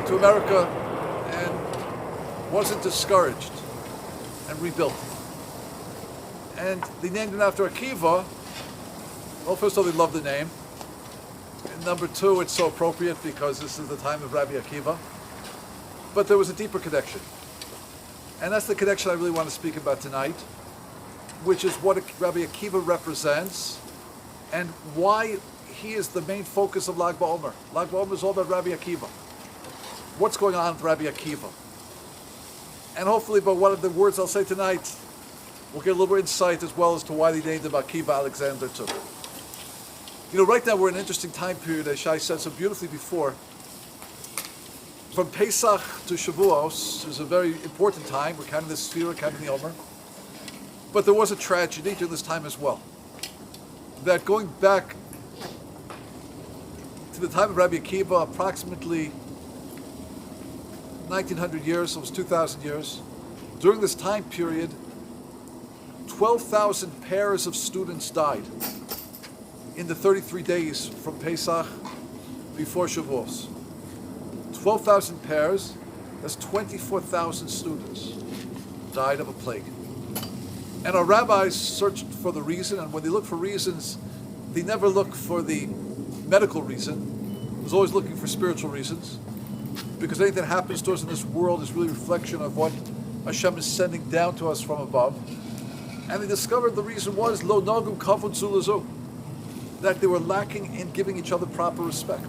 to America and wasn't discouraged and rebuilt. And they named him after Akiva. Well, first of all, they loved the name. And number two, it's so appropriate because this is the time of Rabbi Akiva. But there was a deeper connection. And that's the connection I really want to speak about tonight, which is what Rabbi Akiva represents and why he is the main focus of Lag Baomer. Lag Baomer is all about Rabbi Akiva. What's going on with Rabbi Akiva? And hopefully by one of the words I'll say tonight, we'll get a little more insight as well as to why they named him Akiva Alexander too. You know, right now we're in an interesting time period, as Shai said so beautifully before. From Pesach to Shavuos is a very important time. We're counting the Sefira, counting the Omer. But there was a tragedy during this time as well. That going back to the time of Rabbi Akiva, approximately 1900 years, so it was 2,000 years. During this time period, 12,000 pairs of students died in the 33 days from Pesach before Shavuos. 12,000 pairs, that's 24,000 students died of a plague. And our rabbis searched for the reason, and when they look for reasons, they never look for the medical reason. They was always looking for spiritual reasons, because anything that happens to us in this world is really a reflection of what Hashem is sending down to us from above. And they discovered the reason was lo nagum kavod zu lezu, that they were lacking in giving each other proper respect.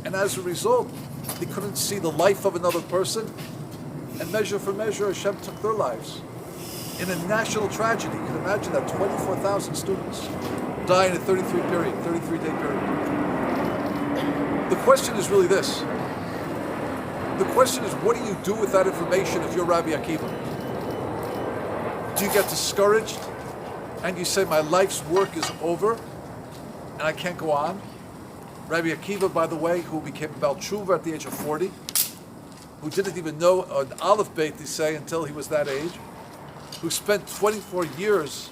And as a result, they couldn't see the life of another person, and measure for measure, Hashem took their lives. In a national tragedy, you can imagine that 24,000 students die in a 33-day period. The question is really this. The question is, what do you do with that information if you're Rabbi Akiva? Do you get discouraged and you say, my life's work is over and I can't go on? Rabbi Akiva, by the way, who became Baal Tshuva at the age of 40, who didn't even know an Aleph Beit, they say, until he was that age, who spent 24 years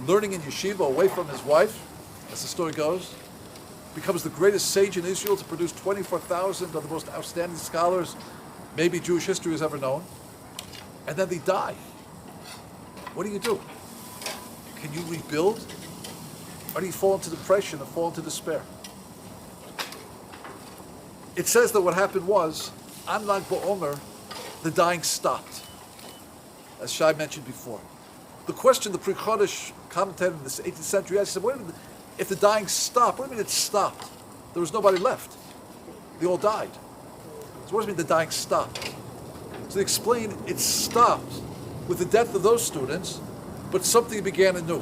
learning in yeshiva away from his wife, as the story goes, becomes the greatest sage in Israel to produce 24,000 of the most outstanding scholars maybe Jewish history has ever known, and then they die. What do you do? Can you rebuild? Or do you fall into depression and fall into despair? It says that what happened was, on Lag Baomer, the dying stopped, as Shai mentioned before. The question the Pri Chodesh commentator in the 18th century asked, he said, wait a minute, if the dying stopped, what do you mean it stopped? There was nobody left. They all died. So what does it mean the dying stopped? So they explain it stopped with the death of those students, but something began anew.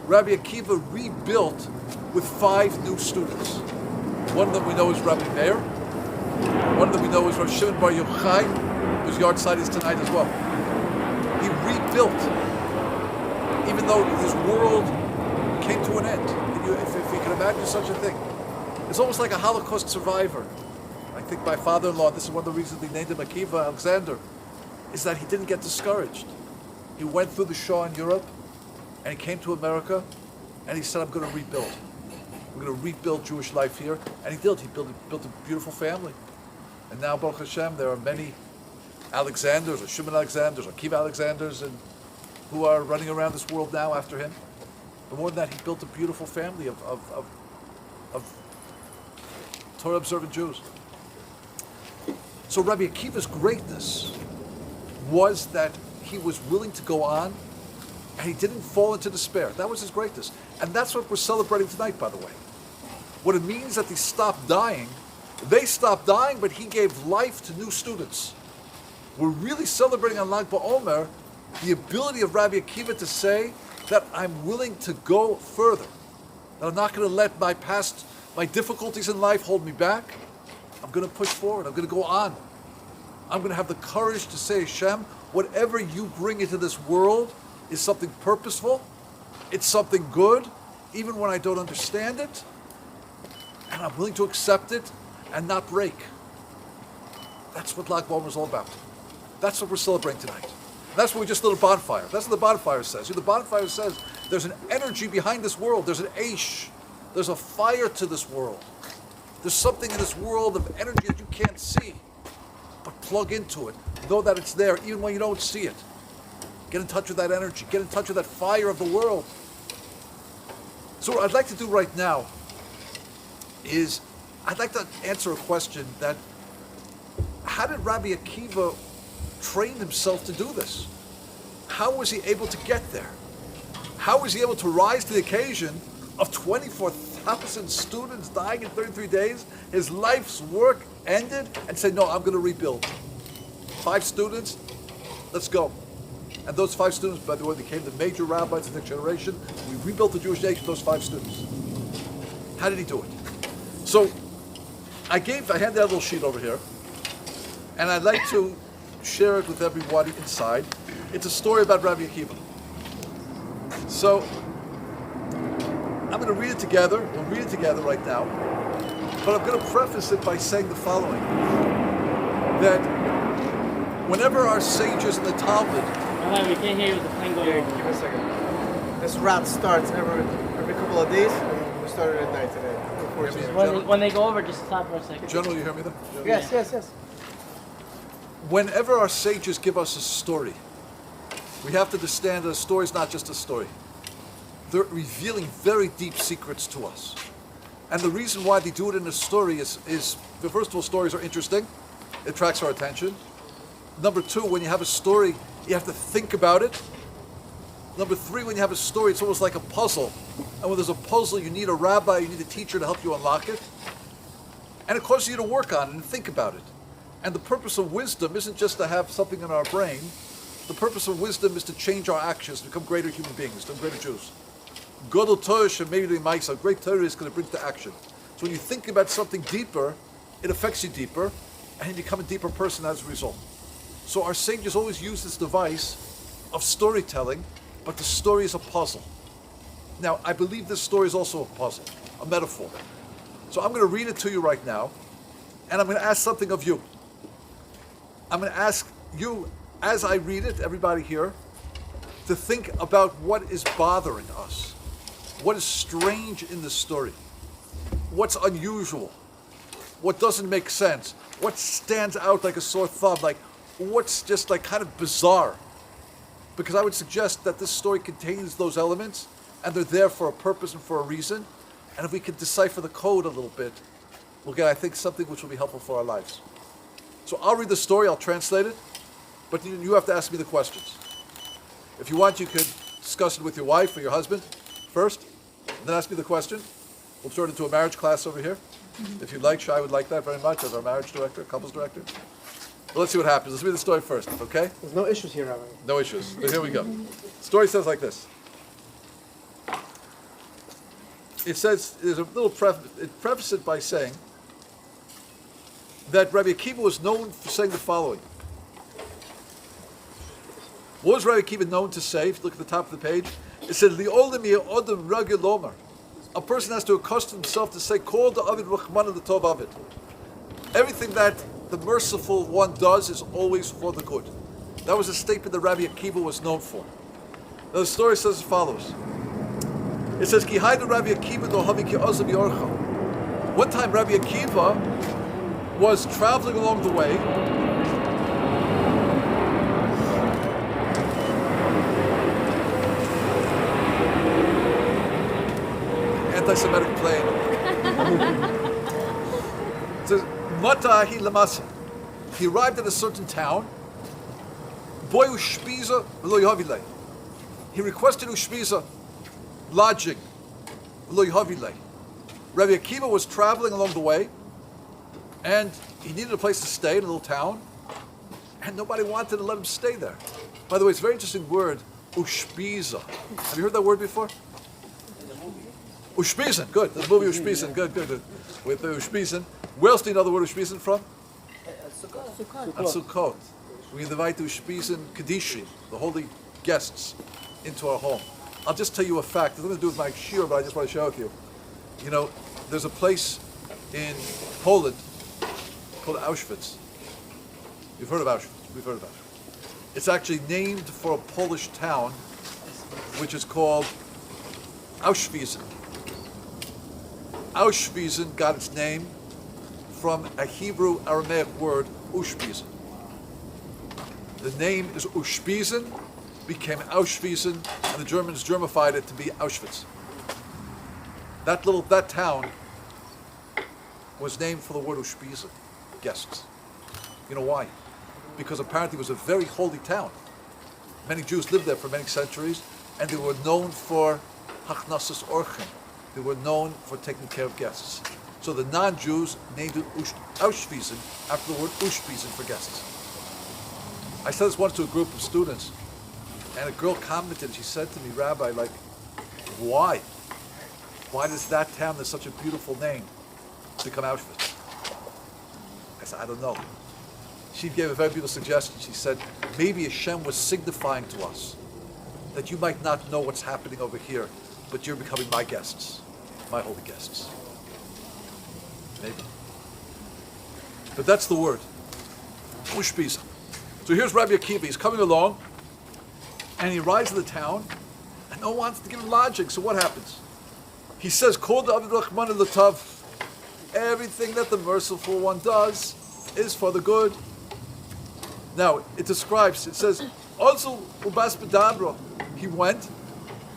Rabbi Akiva rebuilt with 5 new students. One of them we know is Rabbi Meir. One of them we know is Rav Shimon Bar Yochai, whose yard site is tonight as well. He rebuilt, even though his world came to an end. If you can imagine such a thing. It's almost like a Holocaust survivor. I think my father-in-law, this is one of the reasons they named him Akiva Alexander, is that he didn't get discouraged. He went through the Shoah in Europe, and he came to America, and he said, I'm going to rebuild. We're going to rebuild Jewish life here. And he did. He built a beautiful family. And now, Baruch Hashem, there are many Alexanders, or Shimon Alexanders, or Akiva Alexanders, and who are running around this world now after him. But more than that, he built a beautiful family of Torah-observant Jews. So Rabbi Akiva's greatness was that he was willing to go on, and he didn't fall into despair. That was his greatness. And that's what we're celebrating tonight, by the way. What it means that they stopped dying, but he gave life to new students. We're really celebrating on Lag BaOmer the ability of Rabbi Akiva to say that I'm willing to go further, that I'm not going to let my difficulties in life hold me back. I'm going to push forward. I'm going to go on. I'm going to have the courage to say, Hashem, whatever you bring into this world is something purposeful. It's something good, even when I don't understand it. And I'm willing to accept it and not break. That's what Lag BaOmer is all about. That's what we're celebrating tonight. And that's what we just lit a bonfire. That's what the bonfire says. The bonfire says there's an energy behind this world. There's an aish. There's a fire to this world. There's something in this world of energy that you can't see, but plug into it. Know that it's there, even when you don't see it. Get in touch with that energy. Get in touch with that fire of the world. So what I'd like to do right now is, I'd like to answer a question that, how did Rabbi Akiva train himself to do this? How was he able to get there? How was he able to rise to the occasion of 24,000 students dying in 33 days? His life's work ended, and say, no, I'm going to rebuild. 5 students, let's go. And those 5 students, by the way, became the major rabbis of the next generation. We rebuilt the Jewish nation with those 5 students. How did he do it? So I handed out a little sheet over here, and I'd like to share it with everybody inside. It's a story about Rabbi Akiva. So I'm going to read it together. We'll read it together right now. But I'm going to preface it by saying the following: that whenever our sages in the Talmud, we can't hear you with the plane going over. Give me a second. This route starts every couple of days, and we started at night today. When they go over, just stop for a second. General, you hear me then? Yes. Whenever our sages give us a story, we have to understand that a story is not just a story. They're revealing very deep secrets to us. And the reason why they do it in a story is first of all, stories are interesting. It attracts our attention. Number 2, when you have a story, you have to think about it. Number 3, when you have a story, it's almost like a puzzle. And when there's a puzzle, you need a rabbi, you need a teacher to help you unlock it. And it causes you to work on it and think about it. And the purpose of wisdom isn't just to have something in our brain. The purpose of wisdom is to change our actions, to become greater human beings, to become greater Jews. Godel Torah Shemei Maisa, great Torah is going to bring to action. So when you think about something deeper, it affects you deeper, and you become a deeper person as a result. So our sages always use this device of storytelling, but the story is a puzzle. Now, I believe this story is also a puzzle, a metaphor. So I'm going to read it to you right now, and I'm going to ask something of you. I'm going to ask you, as I read it, everybody here, to think about what is bothering us. What is strange in this story? What's unusual? What doesn't make sense? What stands out like a sore thumb? Like, what's just like kind of bizarre? Because I would suggest that this story contains those elements, and they're there for a purpose and for a reason. And if we can decipher the code a little bit, we'll get, I think, something which will be helpful for our lives. So I'll read the story, I'll translate it, but you have to ask me the questions. If you want, you could discuss it with your wife or your husband first, and then ask me the question. We'll turn it into a marriage class over here. If you'd like, Shai would like that very much as our marriage director, couples director. But let's see what happens. Let's read the story first, okay? There's no issues here, Rabbi. No issues. But here we go. The story says like this. It says, there's a little it prefaces it by saying that Rabbi Akiva was known for saying the following. What was Rabbi Akiva known to say? If you look at the top of the page, it said, "Li'olim ye'odem ragil lomar." A person has to accustom himself to say, "Kol da'avid rachmana l'tov avid." Everything that the merciful one does is always for the good. That was a statement that Rabbi Akiva was known for. Now the story says as follows. It says, "Ki haydu Rabbi Akiva dohavi ki ozav yorcha." One time Rabbi Akiva was traveling along the way. Anti-Semitic plane. It says, "Mata hi lamasa." He arrived at a certain town. Boy ushpiza v'lo yahavilei. He requested ushpiza, lodging, v'lo yahavilei. Rabbi Akiva was traveling along the way, and he needed a place to stay in a little town, and nobody wanted to let him stay there. By the way, it's a very interesting word, ushpiza. Have you heard that word before? Ushpizen, good. The movie Ushpizen, good. With the Ushpizen. Where else do you know the word Ushpizen from? At Sukkot. We invite the Ushpizen Kaddishi, the holy guests, into our home. I'll just tell you a fact. It's nothing to do with my shiur, but I just want to share with you. You know, there's a place in Poland called Auschwitz. You've heard of Auschwitz. We've heard of Auschwitz. It's actually named for a Polish town, which is called Auschwitzen. Auschwitzen got its name from a Hebrew Aramaic word, Ushpizen. The name is Ushpizen, became Auschwitzen, and the Germans Germified it to be Auschwitz. That town was named for the word Ushpizen, guests. You know why? Because apparently it was a very holy town. Many Jews lived there for many centuries, and they were known for Hachnasas Orchim. They were known for taking care of guests. So the non-Jews named it Auschwitzen after the word Ushpizen for guests. I said this once to a group of students, and a girl commented, she said to me, Rabbi, like, why? Why does that town that's such a beautiful name become Auschwitz? I said, I don't know. She gave a very beautiful suggestion. She said, maybe Hashem was signifying to us that you might not know what's happening over here, but you're becoming my guests, my holy guests. Maybe. But that's the word. Ushpiza. So here's Rabbi Akiva. He's coming along, and he arrives in the town, and no one wants to give him lodging. So what happens? He says, Kol da'avid rachman l'tav. Everything that the merciful one does is for the good. Now, it describes, it says, also ubas bedabra. He went,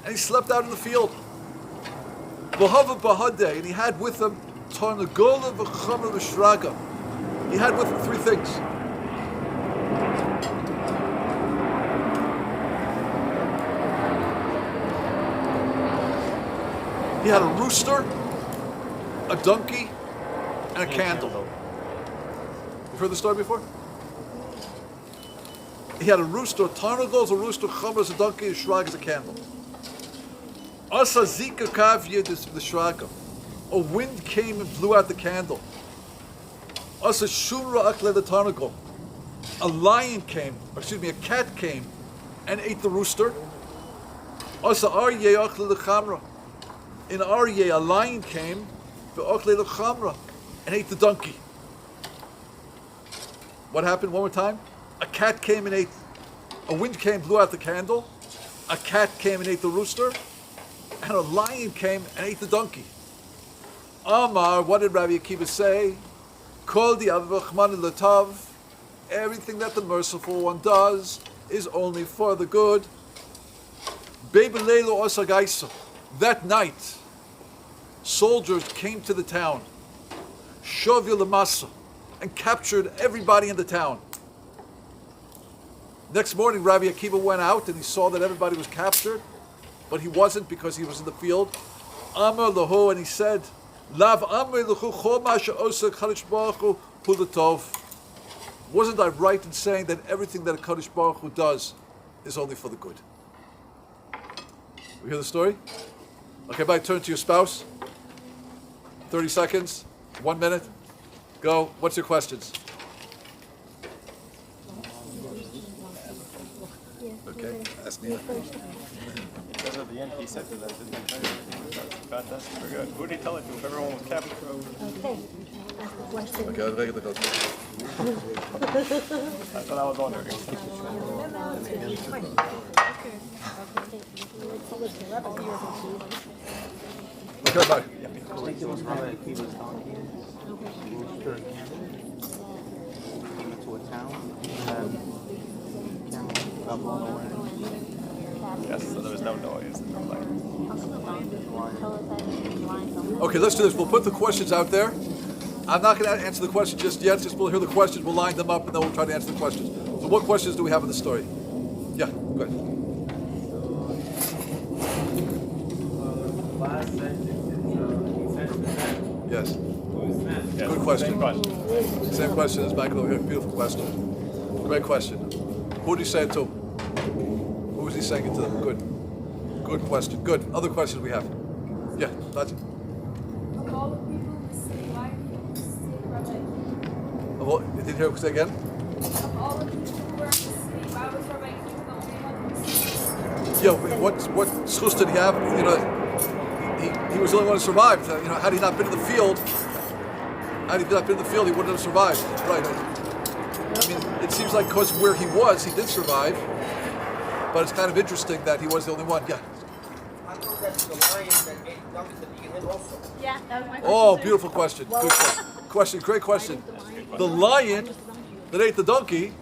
and he slept out in the field. V'hava b'hadeh, and he had with him tarnagola v'chamra v'shraga. He had with him three things. He had a rooster, a donkey, and a candle. You've heard the story before? He had a rooster, tarnagol is a rooster, chamra is a donkey, a shrag is a candle. Asa zika kavya is the shraga. A wind came and blew out the candle. Asa shura akle the tarnagol. A cat came and ate the rooster. Asa aryeh akle the chamra. In Aryeh, a lion came, and ate the donkey. What happened? One more time. A cat came and ate. A wind came, blew out the candle. A cat came and ate the rooster, and a lion came and ate the donkey. Amar, what did Rabbi Akiva say? Kol di'avachman l'tav. Everything that the merciful one does is only for the good. Bebeleilu osagaisa. That night, soldiers came to the town, Shovya Lamasa, and captured everybody in the town. Next morning, Rabbi Akiva went out and he saw that everybody was captured, but he wasn't because he was in the field. Amar Lahu, and he said, Lav Amar Lahu Chol Ma She'osa Kadosh Baruch Hu Hu L'Tov. Wasn't I right in saying that everything that a Kadosh Baruch Hu does is only for the good? We hear the story? Okay, bye. Turn to your spouse. 30 seconds. 1 minute. Go. What's your questions? Okay. Ask me. Because at the end, he said to them, fantastic, we're good. Who did he tell it to if everyone was captured? Okay. Ask the question. Okay, I'll make it the That's what I was wondering. Okay, bye. Yes, so there was no noise, no light. Okay, let's do this. We'll put the questions out there. I'm not going to answer the question just yet. Just we'll hear the questions. We'll line them up, and then we'll try to answer the questions. So, what questions do we have in the story? Yeah, go ahead. Yes. Good question. Same question. Same question as back over here. Beautiful question. Great question. Who did he say it to? Who was he saying it to them? Good. Good question. Good. Other questions we have? Yeah, that's it. Of all the people who say, why did you say Rabbi? Of all, you didn't hear what say again? Of all the people who were in the city, why was Rabbi Akiva the only one who saved? Yeah, what schus did he have? You know, he was the only one who survived. You know, had he not been in the field, he wouldn't have survived. Right. I mean, it seems like because where he was, he did survive. But it's kind of interesting that he was the only one. Yeah. I thought that the lion that ate donkey that you hit also. Yeah, that was my question. Oh, beautiful question. Good question. question, great question. The lion that ate the donkey,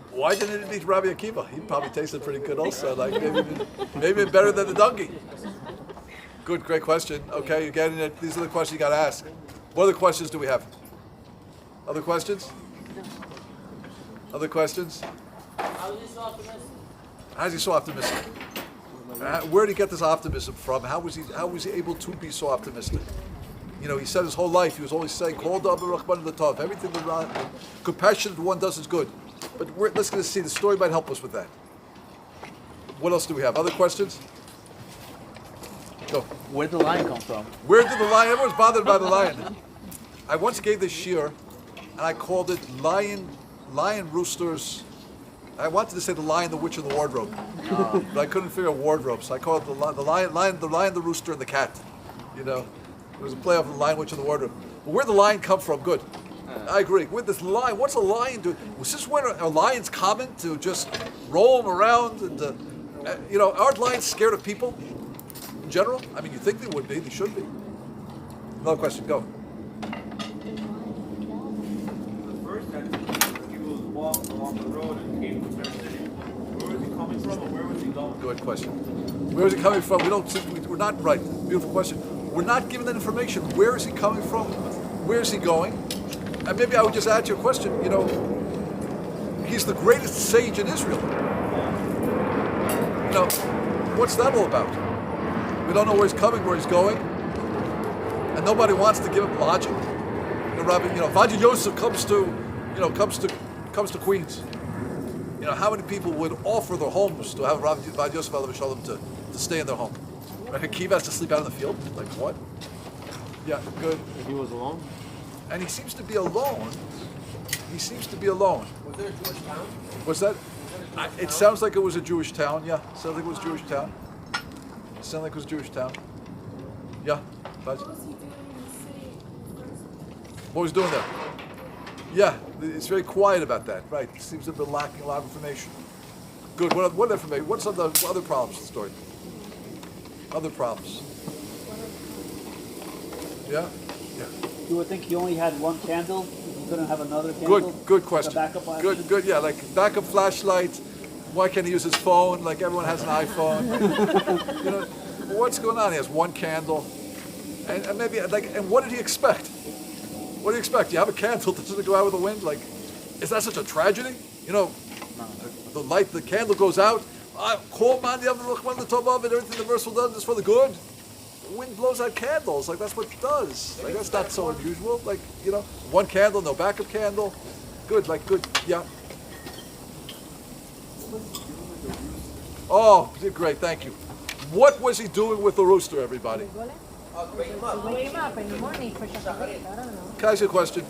why didn't it eat Rabbi Akiva? He probably tasted pretty good also, like maybe better than the donkey. Good, great question. Okay, you're getting it. These are the questions you got to ask. What other questions do we have? Other questions? Other questions? How is he so optimistic? How is he so optimistic? Where did he get this optimism from? How was he able to be so optimistic? You know, he said his whole life, he was always saying, Kol da'avar rachman l'tov, everything the compassionate one does is good. But let's get to see, the story might help us with that. What else do we have? Other questions? Go. Where did the lion come from? Where did the lion, everyone's bothered by the lion. I once gave this shiur, and I called it Lion Roosters. I wanted to say the Lion, the Witch, and the Wardrobe, but I couldn't figure out wardrobe, so I called it the Lion, the Rooster, and the Cat. You know, it was a play off the Lion, Witch, and the Wardrobe. But where'd the lion come from? Good. I agree. With this lion, what's a lion do? Was this when are lions common to just roam around and you know, aren't lions scared of people in general? I mean, you think they would be, they should be. Another question, go. The first time he was walking along the road and came to their city. Where was he coming from and where was he going? Good question. Where is he coming from? We're not right. Beautiful question. We're not given that information. Where is he coming from? Where is he going? And maybe I would just add to your question, you know, he's the greatest sage in Israel. You know, what's that all about? We don't know where he's coming, where he's going, and nobody wants to give him lodging. You know, Rabbi, Vadia Yosef comes to Queens. You know, how many people would offer their homes to have Rabbi Vadia Yosef alav shalom to stay in their home? Like Akiva has to sleep out in the field? Like what? Yeah, good. He was alone? And he seems to be alone. Was there a Jewish town? Was that? It sounds like it was a Jewish town. Yeah, sounds like it was a Jewish town. Yeah. What was he doing in the city? What was he doing there? Yeah, it's very quiet about that. Right. It seems to have been lacking a lot of information. Good. What information? What's other problems in the story? Other problems. Yeah. Yeah. You would think he only had one candle. He couldn't have another candle. Good question. Like a backup flashlight. Good. Yeah, like backup flashlight. Why can't he use his phone? Like everyone has an iPhone. You know, what's going on? He has one candle, and maybe and what did he expect? What do you expect? You have a candle, doesn't it go out with the wind? Like, is that such a tragedy? You know, the candle goes out. Call man the everything the merciful does is for the good. The wind blows out candles, like that's what it does. Like that's not so unusual. Like, you know, one candle, no backup candle. Good, yeah. Oh, great, thank you. What was he doing with the rooster, everybody? To wake him up in the morning for Shabbat. I don't know. Can I ask you a question?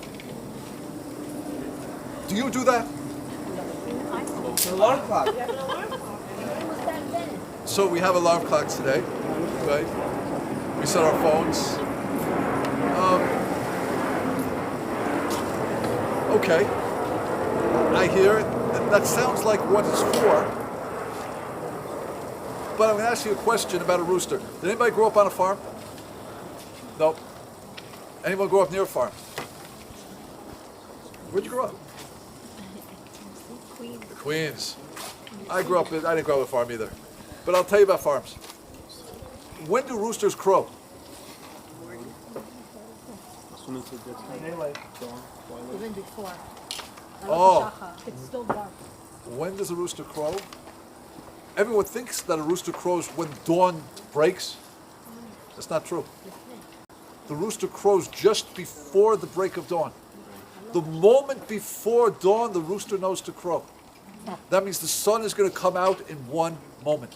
Do you do that? Alarm clock. It was back then. So we have alarm clocks today, right? We set our phones. Okay. I hear it. That sounds like what it's for. But I'm going to ask you a question about a rooster. Did anybody grow up on a farm? No. Anyone grow up near a farm? Where'd you grow up? Queens. I didn't grow up on a farm either. But I'll tell you about farms. When do roosters crow? Even before. Oh. It's still dark. When does a rooster crow? Everyone thinks that a rooster crows when dawn breaks. That's not true. The rooster crows just before the break of dawn. The moment before dawn, the rooster knows to crow. That means the sun is going to come out in one moment.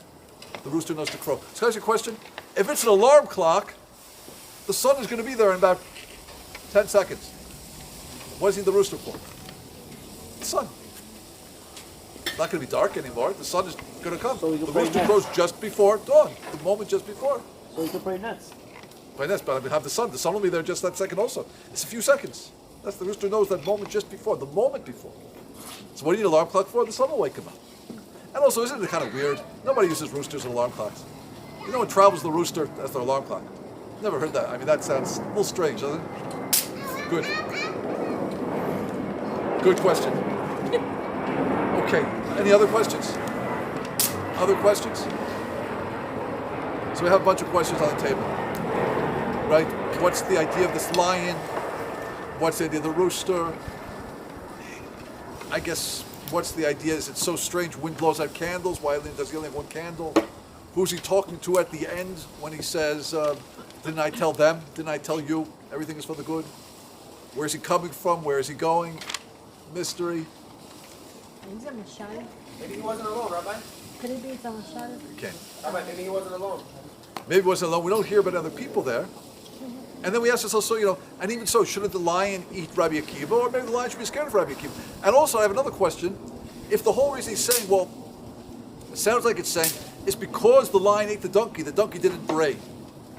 The rooster knows to crow. So, can I ask you a question? If it's an alarm clock, the sun is going to be there in about 10 seconds. What does he need the rooster for? The sun. It's not going to be dark anymore. The sun is going to come. So the rooster crows just before dawn. The moment just before. So you can play nets. Play nets, but I mean, have the sun. The sun will be there just that second also. It's a few seconds. That's the rooster knows that moment just before. The moment before. So what do you need an alarm clock for? The sun will wake him up. And also, isn't it kind of weird? Nobody uses roosters and alarm clocks. You know what travels the rooster as their alarm clock? Never heard that. I mean, that sounds a little strange, doesn't it? Good. Good question. Okay. Any other questions? Other questions? So we have a bunch of questions on the table. Right? What's the idea of this lion? What's the idea of the rooster? I guess what's the idea? Is it so strange? Wind blows out candles. Why does he only have one candle? Who's he talking to at the end when he says, didn't I tell them? Didn't I tell you? Everything is for the good. Where's he coming from? Where is he going? Mystery. Is it Mashal? Maybe he wasn't alone, Rabbi. Could it be it's a Mashal? Okay. Rabbi, maybe he wasn't alone. Maybe he wasn't alone. We don't hear about other people there. And then we ask ourselves, so, and even so, shouldn't the lion eat Rabbi Akiva? Or maybe the lion should be scared of Rabbi Akiva. And also, I have another question. If the whole reason he's saying, well, it sounds like it's saying, it's because the lion ate the donkey didn't bray.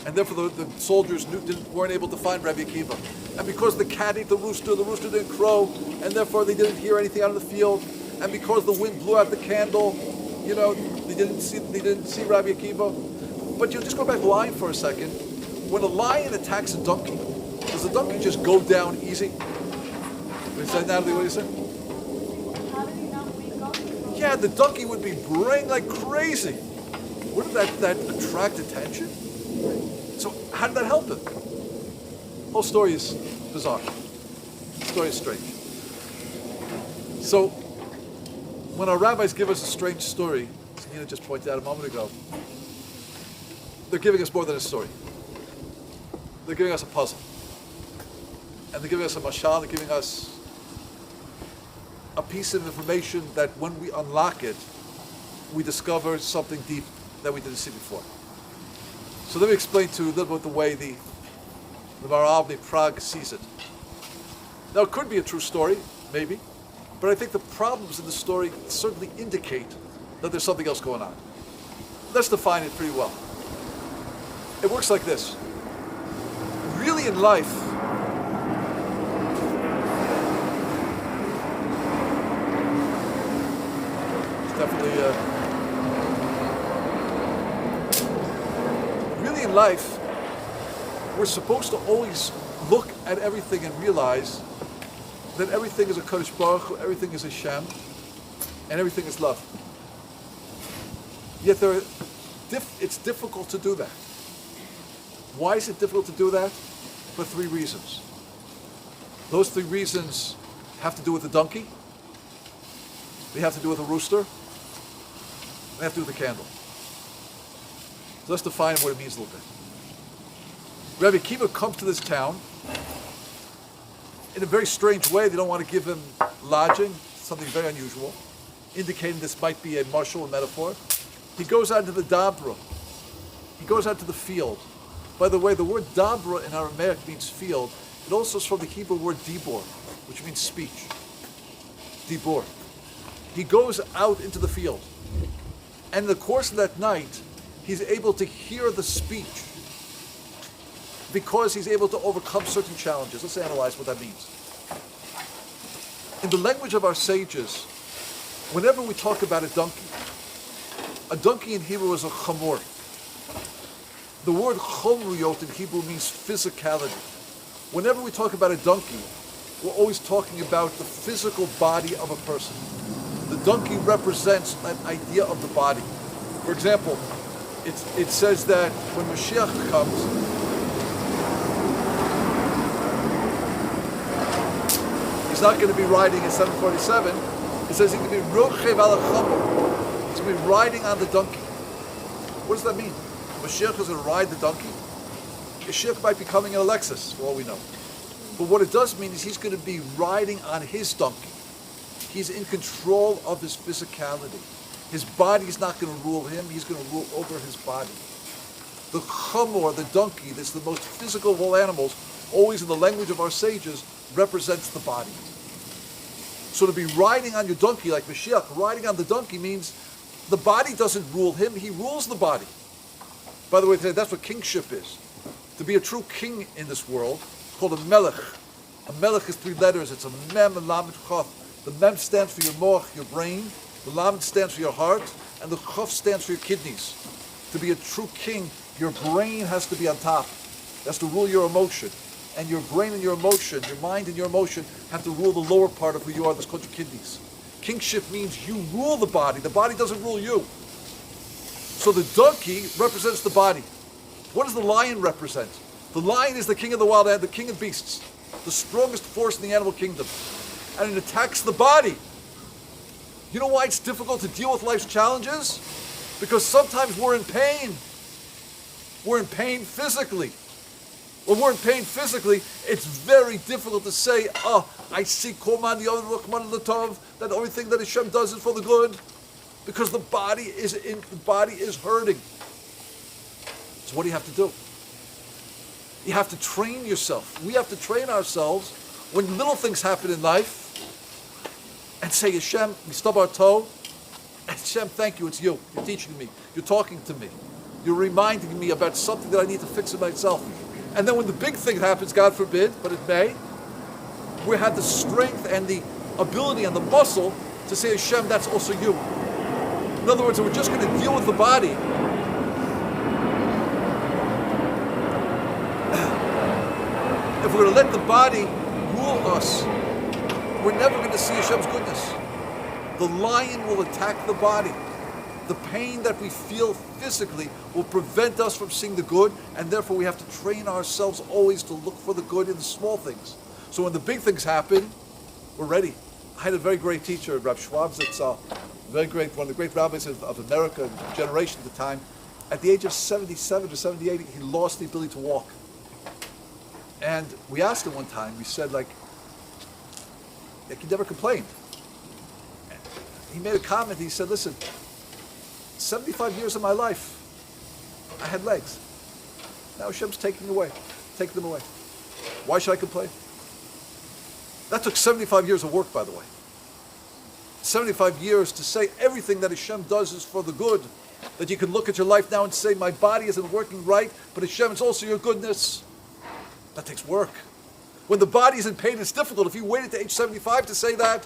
And therefore the soldiers weren't able to find Rabbi Akiva. And because the cat ate the rooster didn't crow, and therefore they didn't hear anything out of the field. And because the wind blew out the candle, they didn't see Rabbi Akiva. But you just go back line for a second. When a lion attacks a donkey, does the donkey just go down easy? What is that, Natalie? What do you say? How did he know we go? Yeah, the donkey would be braying like crazy. Wouldn't that attract attention? So how did that help him? The whole story is bizarre. The story is strange. So when our rabbis give us a strange story, as Nina just pointed out a moment ago, they're giving us more than a story. They're giving us a puzzle. And they're giving us a mashal, they're giving us a piece of information that when we unlock it, we discover something deep that we didn't see before. So let me explain to you a little bit the way the Maral of Prague sees it. Now it could be a true story, maybe, but I think the problems in the story certainly indicate that there's something else going on. Let's define it pretty well. It works like this. Really in life, it's definitely really in life, we're supposed to always look at everything and realize that everything is a Kodesh Baruch Hu, everything is Hashem, and everything is love. Yet it's difficult to do that. Why is it difficult to do that? For three reasons. Those three reasons have to do with the donkey, they have to do with the rooster, they have to do with the candle. So let's define what it means a little bit. Rabbi Akiva comes to this town in a very strange way. They don't want to give him lodging, something very unusual, indicating this might be a marshal, a metaphor. He goes out to the dabra. He goes out to the field. By the way, the word dabra in Aramaic means field. It also is from the Hebrew word dibor, which means speech. Dibor. He goes out into the field. And in the course of that night, he's able to hear the speech because he's able to overcome certain challenges. Let's analyze what that means. In the language of our sages, whenever we talk about a donkey in Hebrew is a chamor. The word chomriyot in Hebrew means physicality. Whenever we talk about a donkey, we're always talking about the physical body of a person. The donkey represents an idea of the body. For example, it says that when Mashiach comes, he's not going to be riding in 747. It says he's going to be rochev ala chamor. He's going to be riding on the donkey. What does that mean? Mashiach is going to ride the donkey? Mashiach might be coming in a Lexus, for all we know. But what it does mean is he's going to be riding on his donkey. He's in control of his physicality. His body is not going to rule him, he's going to rule over his body. The chamor, the donkey, that's the most physical of all animals, always in the language of our sages, represents the body. So to be riding on your donkey, like Mashiach, riding on the donkey means the body doesn't rule him, he rules the body. By the way, that's what kingship is. To be a true king in this world, called a melech. A melech is three letters. It's a mem and lamed chaf. The mem stands for your moch, your brain. The lamed stands for your heart. And the chaf stands for your kidneys. To be a true king, your brain has to be on top. It has to rule your emotion. and your brain and your emotion, your mind and your emotion have to rule the lower part of who you are. That's called your kidneys. Kingship means you rule the body doesn't rule you. So the donkey represents the body. What does the lion represent? The lion is the king of the wild animals, the king of beasts, the strongest force in the animal kingdom. And it attacks the body. You know why it's difficult to deal with life's challenges? Because sometimes we're in pain. We're in pain physically. When we're in pain physically, it's very difficult to say, I see that everything that Hashem does is for the good, because the body is hurting. So what do you have to do? You have to train yourself. We have to train ourselves when little things happen in life and say, Hashem, we stub our toe. Hashem, thank you, it's you. You're teaching me. You're talking to me. You're reminding me about something that I need to fix in myself. And then when the big thing happens, God forbid, but it may, we have the strength and the ability and the muscle to say, Hashem, that's also you. In other words, we're just going to deal with the body. If we're going to let the body rule us, we're never going to see Hashem's goodness. The lion will attack the body. The pain that we feel physically will prevent us from seeing the good, and therefore we have to train ourselves always to look for the good in the small things. So when the big things happen, we're ready. I had a very great teacher, Rabbi Schwabzitz, very great, one of the great rabbis of America, generation at the time. At the age of 77 or 78, he lost the ability to walk. And we asked him one time, we said, he never complained. He made a comment, he said, listen, 75 years of my life, I had legs. Now Hashem's taking them away. Why should I complain? That took 75 years of work, by the way. 75 years to say everything that Hashem does is for the good. That you can look at your life now and say, my body isn't working right, but Hashem, it's also your goodness. That takes work. When the body's in pain, it's difficult. If you waited to age 75 to say that,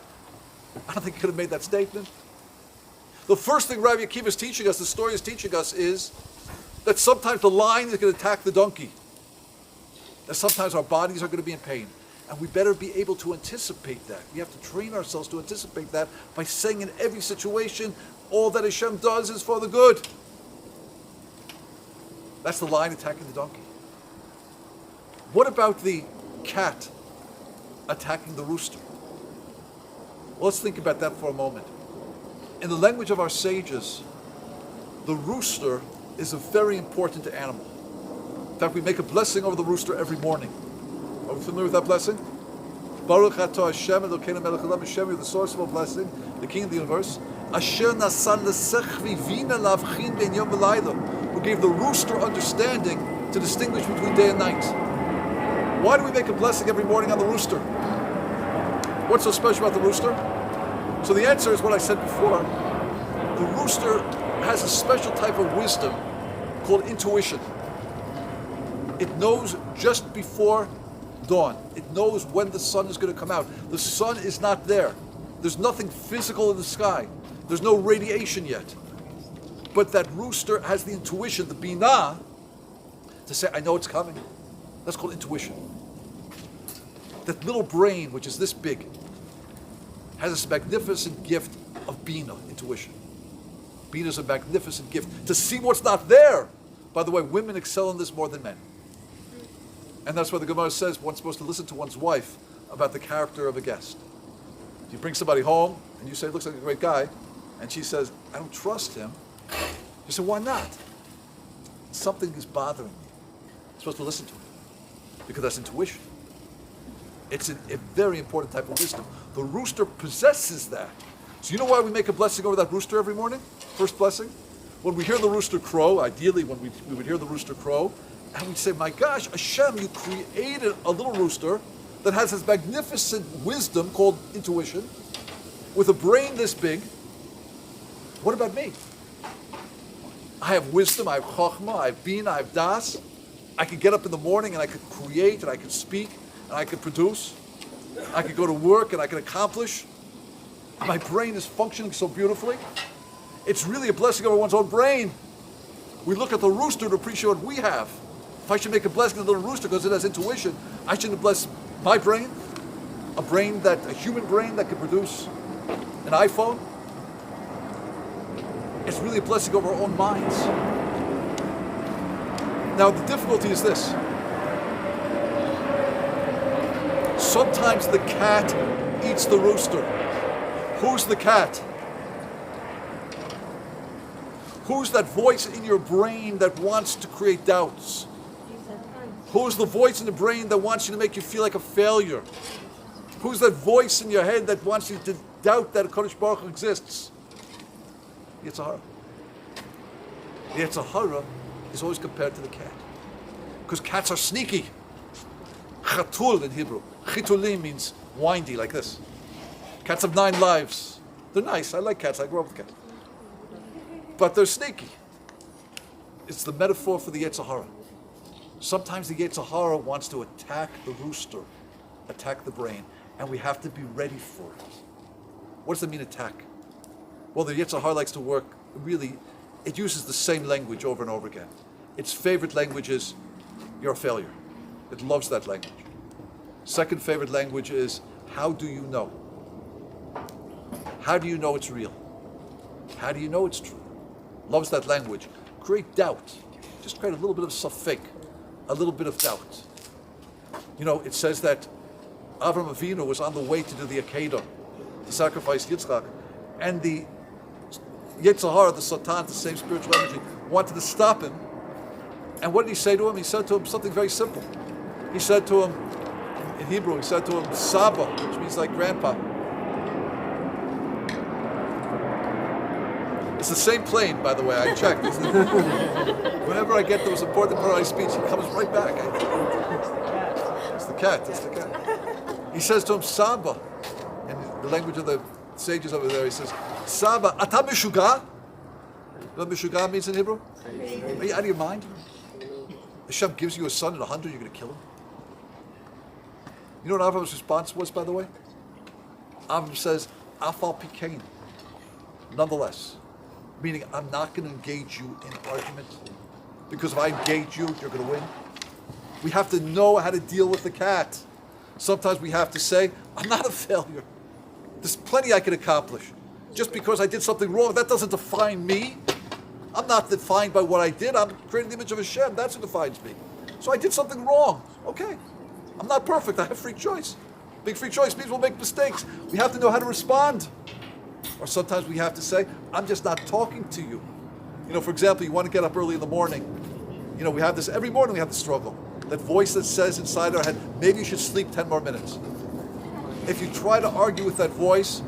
I don't think you could have made that statement. The first thing Rabbi Akiva is teaching us, the story is teaching us, is that sometimes the lion is going to attack the donkey. That sometimes our bodies are going to be in pain. And we better be able to anticipate that. We have to train ourselves to anticipate that by saying in every situation, all that Hashem does is for the good. That's the lion attacking the donkey. What about the cat attacking the rooster? Well, let's think about that for a moment. In the language of our sages, the rooster is a very important animal. In fact, we make a blessing over the rooster every morning. Are we familiar with that blessing? Baruch atah Hashem Elokeinu melech haolam, Hashem, you're the source of all blessing, the King of the universe. Asher nasan lesechvi vina lavchin ben yom v'layla, who gave the rooster understanding to distinguish between day and night. Why do we make a blessing every morning on the rooster? What's so special about the rooster? So the answer is what I said before. The rooster has a special type of wisdom called intuition. It knows just before dawn. It knows when the sun is going to come out. The sun is not there. There's nothing physical in the sky. There's no radiation yet. But that rooster has the intuition, the binah, to say, I know it's coming. That's called intuition. That little brain, which is this big, has this magnificent gift of bina, intuition. Bina is a magnificent gift. To see what's not there. By the way, women excel in this more than men. And that's why the Gemara says one's supposed to listen to one's wife about the character of a guest. You bring somebody home, and you say, looks like a great guy, and she says, I don't trust him. You say, why not? Something is bothering me. You're supposed to listen to him, because that's intuition. It's a very important type of wisdom. The rooster possesses that. So you know why we make a blessing over that rooster every morning? First blessing? When we hear the rooster crow, ideally when we would hear the rooster crow, and we'd say, my gosh, Hashem, you created a little rooster that has this magnificent wisdom called intuition, with a brain this big. What about me? I have wisdom, I have chokhmah, I have bina, I have das. I could get up in the morning and I could create and I could speak and I could produce. I could go to work and I could accomplish. My brain is functioning so beautifully. It's really a blessing over one's own brain. We look at the rooster to appreciate what we have. If I should make a blessing to the little rooster because it has intuition, I shouldn't bless my brain, a human brain that could produce an iPhone. It's really a blessing over our own minds. Now the difficulty is this. Sometimes the cat eats the rooster. Who's the cat? Who's that voice in your brain that wants to create doubts? Who's the voice in the brain that wants you to make you feel like a failure? Who's that voice in your head that wants you to doubt that a Kodesh Baruch Hu exists? The Yetzer Hara. The Yetzer Hara is always compared to the cat. Because cats are sneaky. Chatul in Hebrew. Chitulim means windy, like this. Cats have 9 lives. They're nice. I like cats. I grew up with cats. But they're sneaky. It's the metaphor for the Yetzer Hara. Sometimes the Yetzer Hara wants to attack the rooster, attack the brain, and we have to be ready for it. What does it mean, attack? Well, the Yetzer Hara likes to work, really, it uses the same language over and over again. Its favorite language is, you're a failure. It loves that language. Second favorite language is, how do you know? How do you know it's real? How do you know it's true? Loves that language. Create doubt. Just create a little bit of safek, a little bit of doubt. You know, it says that Avram Avinu was on the way to do the Akiva, to sacrifice Yitzchak, and the Yetzer Hara, the Satan, the same spiritual energy, wanted to stop him. And what did he say to him? He said to him something very simple. He said to him, in Hebrew, he said to him, Saba, which means like grandpa. It's the same plane, by the way, I checked. Whenever I get to the most important part of my speech, it comes right back. It's the cat, it's the cat. He says to him, Saba, in the language of the sages over there, he says, Saba, ata mishuga? You know what mishuga means in Hebrew? Are you out of your mind? Hashem gives you a son at 100, you're going to kill him? You know what Avram's response was, by the way? Avram says, Afal Pikain. Nonetheless. Meaning, I'm not going to engage you in argument. Because if I engage you, you're going to win. We have to know how to deal with the cat. Sometimes we have to say, I'm not a failure. There's plenty I can accomplish. Just because I did something wrong, that doesn't define me. I'm not defined by what I did. I'm creating the image of Hashem. That's what defines me. So I did something wrong. Okay. I'm not perfect. I have free choice. Big free choice means we'll make mistakes. We have to know how to respond. Or sometimes we have to say, I'm just not talking to you. You know, for example, you want to get up early in the morning. You know, we have this, every morning we have the struggle. That voice that says inside our head, maybe you should sleep 10 more minutes. If you try to argue with that voice,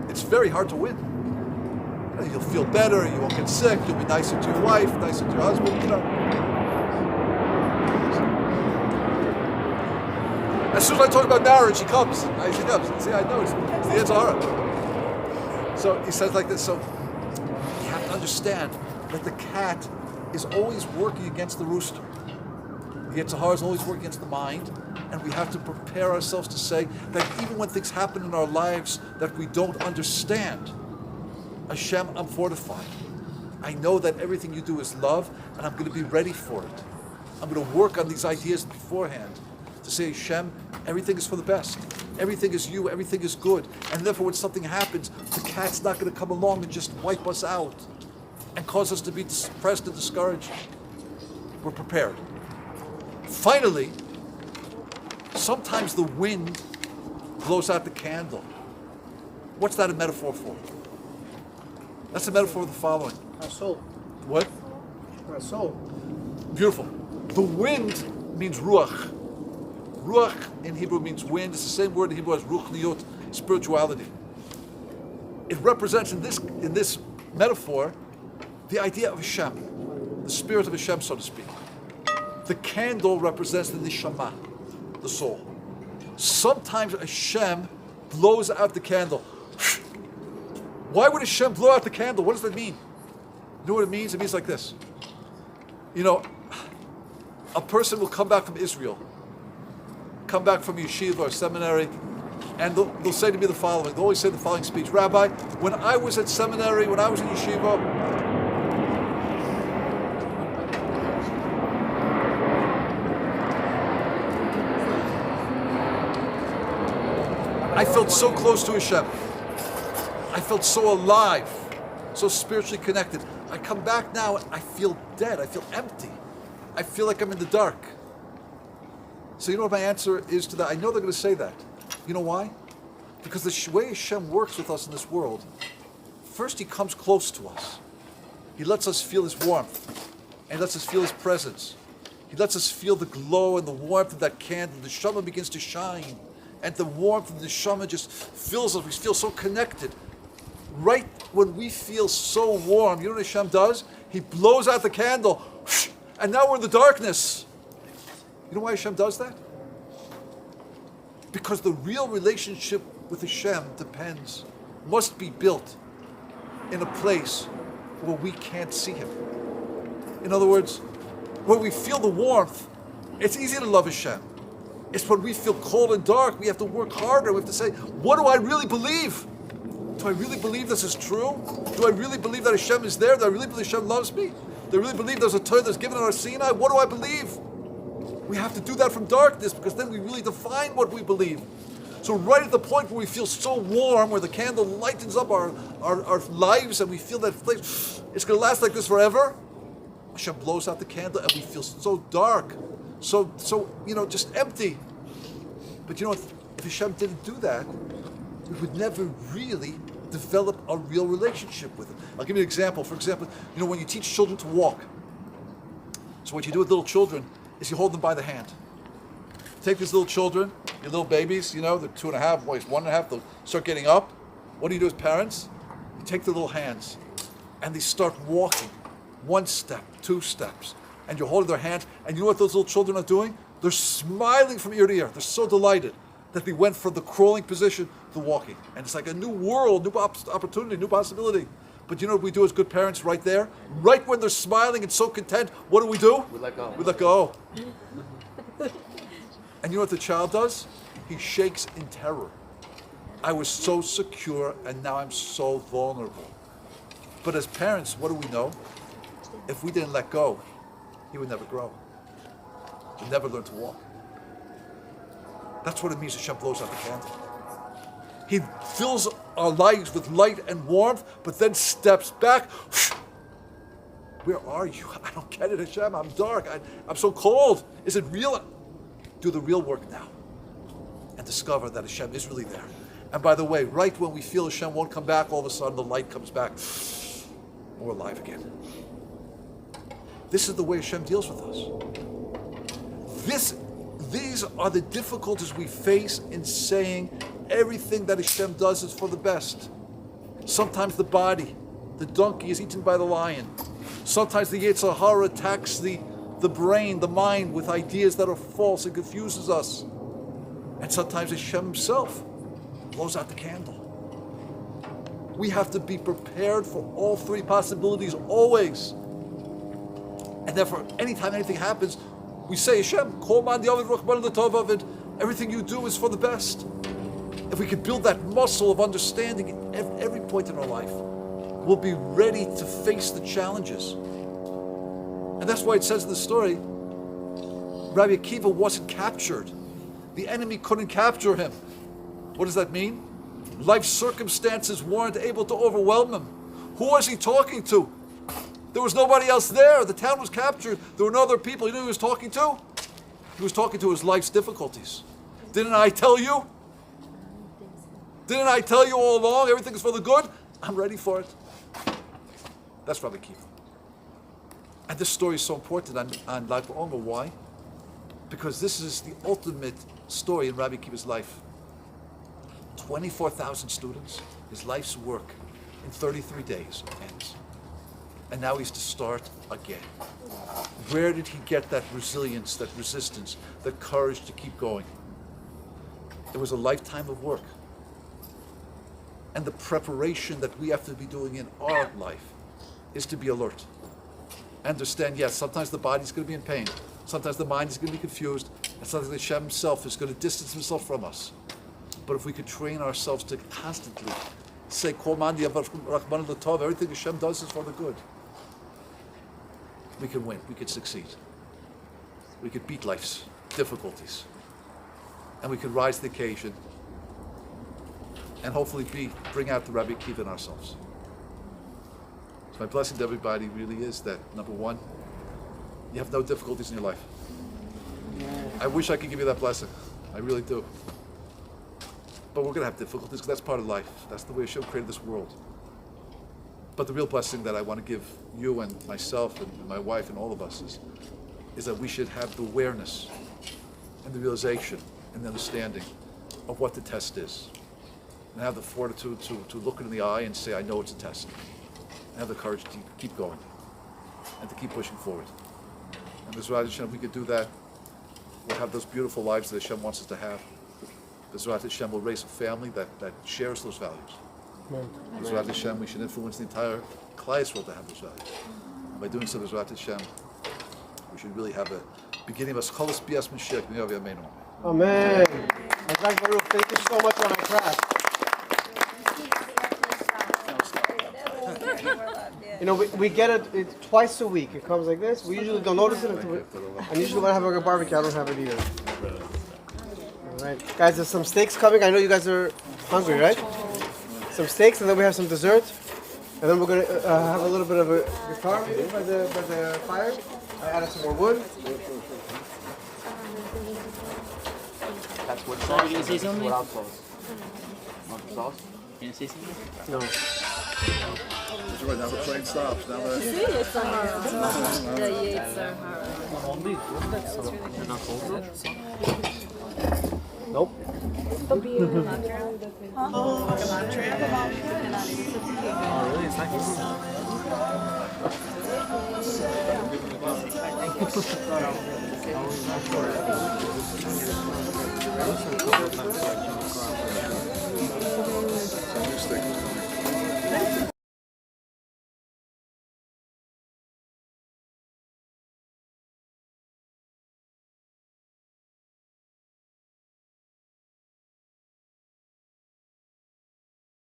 it's very hard to win. You know, you'll feel better, you won't get sick, you'll be nicer to your wife, nicer to your husband, you know. As soon as I talk about marriage, he comes. He comes. See, I know, it's the Yetzer Hara. So he says like this, so you have to understand that the cat is always working against the rooster. The Yetzer Hara is always working against the mind, and we have to prepare ourselves to say that even when things happen in our lives that we don't understand, Hashem, I'm fortified. I know that everything you do is love, and I'm going to be ready for it. I'm going to work on these ideas beforehand to say, Hashem, everything is for the best. Everything is you, everything is good. And therefore when something happens, the cat's not going to come along and just wipe us out and cause us to be depressed and discouraged. We're prepared. Finally, sometimes the wind blows out the candle. What's that a metaphor for? That's a metaphor of the following. Our soul. What? Our soul. Beautiful. The wind means ruach. Ruach in Hebrew means wind. It's the same word in Hebrew as ruchniut, spirituality. It represents in this metaphor the idea of Hashem, the spirit of Hashem, so to speak. The candle represents the neshama, the soul. Sometimes Hashem blows out the candle. Why would Hashem blow out the candle? What does that mean? You know what it means? It means like this. You know, a person will come back from Israel, come back from yeshiva or seminary, and they'll say to me the following. They'll always say the following speech: Rabbi, when I was at seminary, when I was in yeshiva, felt so close to Hashem. I felt so alive, so spiritually connected. I come back now and I feel dead. I feel empty. I feel like I'm in the dark. So you know what my answer is to that? I know they're going to say that. You know why? Because the way Hashem works with us in this world, first He comes close to us. He lets us feel His warmth, and He lets us feel His presence. He lets us feel the glow and the warmth of that candle. The neshama begins to shine, and the warmth of the neshama just fills us. We feel so connected. Right when we feel so warm, you know what Hashem does? He blows out the candle, and now we're in the darkness. You know why Hashem does that? Because the real relationship with Hashem must be built in a place where we can't see Him. In other words, when we feel the warmth, it's easy to love Hashem. It's when we feel cold and dark, we have to work harder. We have to say, what do I really believe? Do I really believe this is true? Do I really believe that Hashem is there? Do I really believe Hashem loves me? Do I really believe there's a Torah that's given on our Sinai? What do I believe? We have to do that from darkness, because then we really define what we believe. So right at the point where we feel so warm, where the candle lightens up our lives, and we feel that place, it's going to last like this forever, Hashem blows out the candle and we feel so dark, so just empty. But you know what? If Hashem didn't do that, we would never really develop a real relationship with Him. I'll give you an example. For example, when you teach children to walk, so what you do with little children is you hold them by the hand. Take these little children, your little babies, they're 2.5, boys 1.5, they'll start getting up. What do you do as parents? You take their little hands and they start walking. 1 step, 2 steps, and you're holding their hands, and you know what those little children are doing? They're smiling from ear to ear. They're so delighted that they went from the crawling position to walking. And it's like a new world, new opportunity, new possibility. But you know what we do as good parents right there? Right when they're smiling and so content, what do? We let go. We let go. And you know what the child does? He shakes in terror. I was so secure, and now I'm so vulnerable. But as parents, what do we know? If we didn't let go, he would never grow. He'd never learn to walk. That's what it means Hashem blows out the candle. He fills our lives with light and warmth, but then steps back. Where are you? I don't get it, Hashem. I'm dark. I'm so cold. Is it real? Do the real work now and discover that Hashem is really there. And by the way, right when we feel Hashem won't come back, all of a sudden the light comes back. We're alive again. This is the way Hashem deals with us. These are the difficulties we face in saying everything that Hashem does is for the best. Sometimes the donkey is eaten by the lion. Sometimes the Yetzer Hara attacks the brain, the mind, with ideas that are false and confuses us. And sometimes Hashem Himself blows out the candle. We have to be prepared for all 3 possibilities always. And therefore, anytime anything happens, we say, Hashem, everything you do is for the best. If we could build that muscle of understanding at every point in our life, we'll be ready to face the challenges. And that's why it says in the story, Rabbi Akiva wasn't captured. The enemy couldn't capture him. What does that mean? Life circumstances weren't able to overwhelm him. Who was he talking to? There was nobody else there. The town was captured. There were no other people. You know who he was talking to? He was talking to his life's difficulties. Didn't I tell you? Didn't I tell you all along everything is for the good? I'm ready for it. That's Rabbi Akiva. And this story is so important on Baomer. Why? Because this is the ultimate story in Rabbi Akiva's life. 24,000 students, his life's work in 33 days ends. And now he's to start again. Where did he get that resilience, that resistance, the courage to keep going? It was a lifetime of work. And the preparation that we have to be doing in our life is to be alert. Understand, yes, sometimes the body's going to be in pain. Sometimes the mind is going to be confused. And sometimes Hashem Himself is going to distance Himself from us. But if we could train ourselves to constantly say, everything Hashem does is for the good, we can win, we could succeed. We could beat life's difficulties. And we could rise to the occasion and hopefully bring out the Rabbi Akiva in ourselves. So my blessing to everybody really is that, number one, you have no difficulties in your life. I wish I could give you that blessing. I really do. But we're going to have difficulties because that's part of life. That's the way Hashem created this world. But the real blessing that I want to give you and myself and my wife and all of us is that we should have the awareness and the realization and the understanding of what the test is. And have the fortitude to look it in the eye and say, I know it's a test. And have the courage to keep going and to keep pushing forward. And B'ezrat Hashem, if we could do that, we'll have those beautiful lives that Hashem wants us to have. B'ezrat Hashem will raise a family that shares those values. B'ezrat Hashem, we should influence the entire Klal Yisrael to have those values. And by doing so, B'ezrat Hashem, we should really have a beginning of Askolos Bias Mashiach B'nei Yameinu. Amen. Thank you so much for my class. You know, we get it twice a week. It comes like this. We usually don't notice it until and usually when I have a barbecue, I don't have it either. All right, guys, there's some steaks coming. I know you guys are hungry, right? Some steaks, and then we have some dessert, and then we're gonna have a little bit of a guitar maybe by the fire. I added some more wood. That's what sauce. You gonna say something? Without sauce. Want sauce? You gonna say something? No. Right now the train stops. Now the Nope. Interesting.